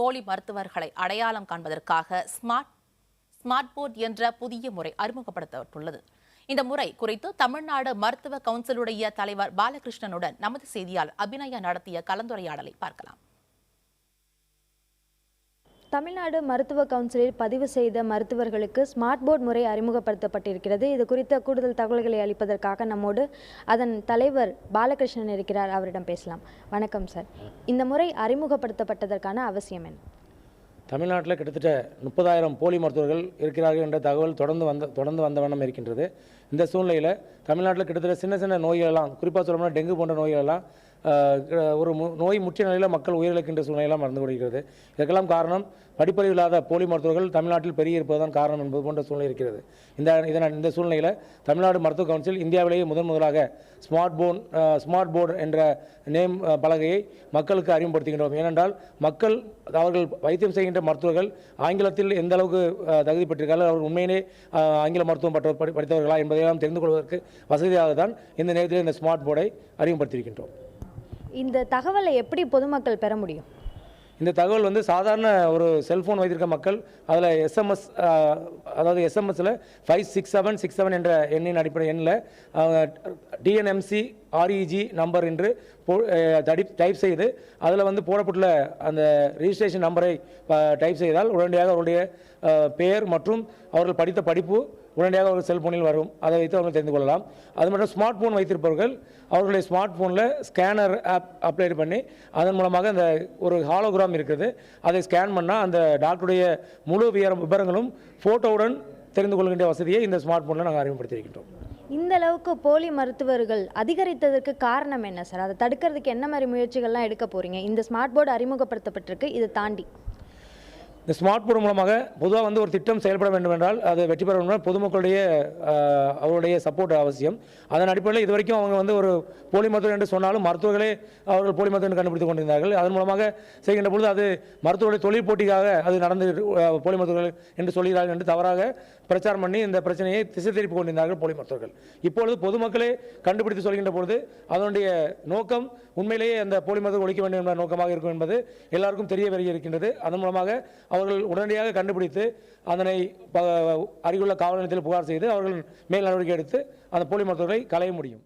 போலி மருத்துவர்களை அடையாளம் காண்பதற்காக ஸ்மார்ட் போர்ட் என்ற புதிய முறை அறிமுகப்படுத்தப்பட்டுள்ளது. இந்த முறை குறித்து தமிழ்நாடு மருத்துவ கவுன்சிலுடைய தலைவர் பாலகிருஷ்ணனுடன் நமது செய்தியாளர் அபிநயா நடத்திய கலந்துரையாடலை பார்க்கலாம். தமிழ்நாடு மருத்துவ கவுன்சிலில் பதிவு செய்த மருத்துவர்களுக்கு ஸ்மார்ட் போர்டு முறை அறிமுகப்படுத்தப்பட்டிருக்கிறது. இது குறித்த கூடுதல் தகவல்களை அளிப்பதற்காக நம்மோடு அதன் தலைவர் பாலகிருஷ்ணன் இருக்கிறார். அவரிடம் பேசலாம். வணக்கம் சார். இந்த முறை அறிமுகப்படுத்தப்பட்டதற்கான அவசியம் என்ன? தமிழ்நாட்டில் கிட்டத்தட்ட 30,000 போலி மருத்துவர்கள் இருக்கிறார்கள் என்ற தகவல் தொடர்ந்து வந்த வண்ணம் இருக்கின்றது. இந்த சூழ்நிலையில் தமிழ்நாட்டில் கிட்டத்தட்ட சின்ன நோய்களெல்லாம், குறிப்பாக சொல்லணும்னா டெங்கு போன்ற நோய்களெல்லாம் ஒரு நோய் முற்றிய நிலையில் மக்கள் உயிரிழக்கின்ற சூழ்நிலையெல்லாம் மறந்து கொள்கிறது. இதற்கெல்லாம் காரணம் படிப்பறிவு இல்லாத போலி மருத்துவர்கள் தமிழ்நாட்டில் பெருகி இருப்பதுதான் காரணம் என்பது போன்ற சூழ்நிலை இருக்கிறது. இந்த சூழ்நிலையில் தமிழ்நாடு மருத்துவ கவுன்சில் இந்தியாவிலேயே முதலாக ஸ்மார்ட் போர்டு என்ற நேம் பலகையை மக்களுக்கு அறிமுகப்படுத்துகின்றோம். ஏனென்றால் மக்கள் அவர்கள் வைத்தியம் செய்கின்ற மருத்துவர்கள் ஆங்கிலத்தில் எந்த அளவுக்கு தகுதி பெற்றிருக்கார்கள், அவர்கள் உண்மையிலே ஆங்கில மருத்துவம் படித்தவர்களா என்பதையெல்லாம் தெரிந்து கொள்வதற்கு வசதியாக தான் இந்த நேரத்தில் இந்த ஸ்மார்ட் போர்டை அறிமுகப்படுத்தியிருக்கின்றோம். இந்த தகவலை எப்படி பொதுமக்கள் பெற முடியும்? இந்த தகவல் சாதாரண ஒரு செல்ஃபோன் வைத்திருக்க மக்கள் அதில் எஸ்எம்எஸ், அதாவது எஸ்எம்எஸில் 56767 என்ற எண்ணின் அடிப்படை எண்ணில் டிஎன்எம்சி ஆர்இஜி நம்பர் என்று டைப் செய்து அதில் போடப்பட்டுள்ள அந்த ரிஜிஸ்ட்ரேஷன் நம்பரை டைப் செய்தால் உடனடியாக அவருடைய பெயர் மற்றும் அவர்கள் படித்த படிப்பு உடனடியாக அவர்கள் செல்போனில் வரும். அதை வைத்து அவர்கள் தெரிந்து கொள்ளலாம். அது மட்டும் ஸ்மார்ட் ஃபோன் வைத்திருப்பவர்கள் அவர்களுடைய ஸ்மார்ட் ஃபோனில் ஸ்கேனர் ஆப் அப்ளை பண்ணி அதன் மூலமாக அந்த ஒரு ஹாலோகிராம் இருக்குது, அதை ஸ்கேன் பண்ணால் அந்த டாக்டருடைய முழு விவரங்களும் ஃபோட்டோவுடன் தெரிந்து கொள்கின்ற வசதியை இந்த ஸ்மார்ட் ஃபோனில் நாங்கள் அறிமுகப்படுத்தியிருக்கின்றோம். இந்த அளவுக்கு போலி மருத்துவர்கள் அதிகரித்ததற்கு காரணம் என்ன சார்? அதை தடுக்கிறதுக்கு என்ன மாதிரி முயற்சிகள்லாம் எடுக்க போகிறீங்க? இந்த ஸ்மார்ட் போர்டு அறிமுகப்படுத்தப்பட்டிருக்கு, இதை தாண்டி இந்த ஸ்மார்ட் போர்டு மூலமாக பொதுவாக ஒரு திட்டம் செயல்பட வேண்டும் என்றால் அது வெற்றி பெற வேண்டும், பொதுமக்களுடைய அவருடைய சப்போர்ட் அவசியம். அதன் அடிப்படையில் இதுவரைக்கும் அவங்க ஒரு போலி மருத்துவர் என்று சொன்னாலும் மருத்துவர்களே அவர்கள் போலி மருத்துவம் கண்டுபிடித்துக் கொண்டிருந்தார்கள். அதன் மூலமாக செய்கின்ற பொழுது அது மருத்துவர்களுடைய தொழில் போட்டிக்காக அது நடந்து போலி மருத்துவர்கள் என்று சொல்கிறார்கள் என்று தவறாக பிரச்சாரம் பண்ணி இந்த பிரச்சனையை திசை திருப்பி கொண்டிருந்தார்கள் போலி மருத்துவர்கள். இப்பொழுது பொதுமக்களே கண்டுபிடித்து சொல்கின்ற பொழுது அதனுடைய நோக்கம் உண்மையிலேயே அந்த போலி மருத்துவம் ஒழிக்க வேண்டும் என்ற நோக்கமாக இருக்கும் என்பது எல்லாருக்கும் தெரிய வருகின்றது. அதன் மூலமாக அவர்கள் உடனடியாக கண்டுபிடித்து அதனை அருகிலுள்ள காவல் நிலையத்தில் புகார் செய்து அவர்கள் மேல் நடவடிக்கை எடுத்து அந்த போலி மருத்துவர்களை களைய முடியும்.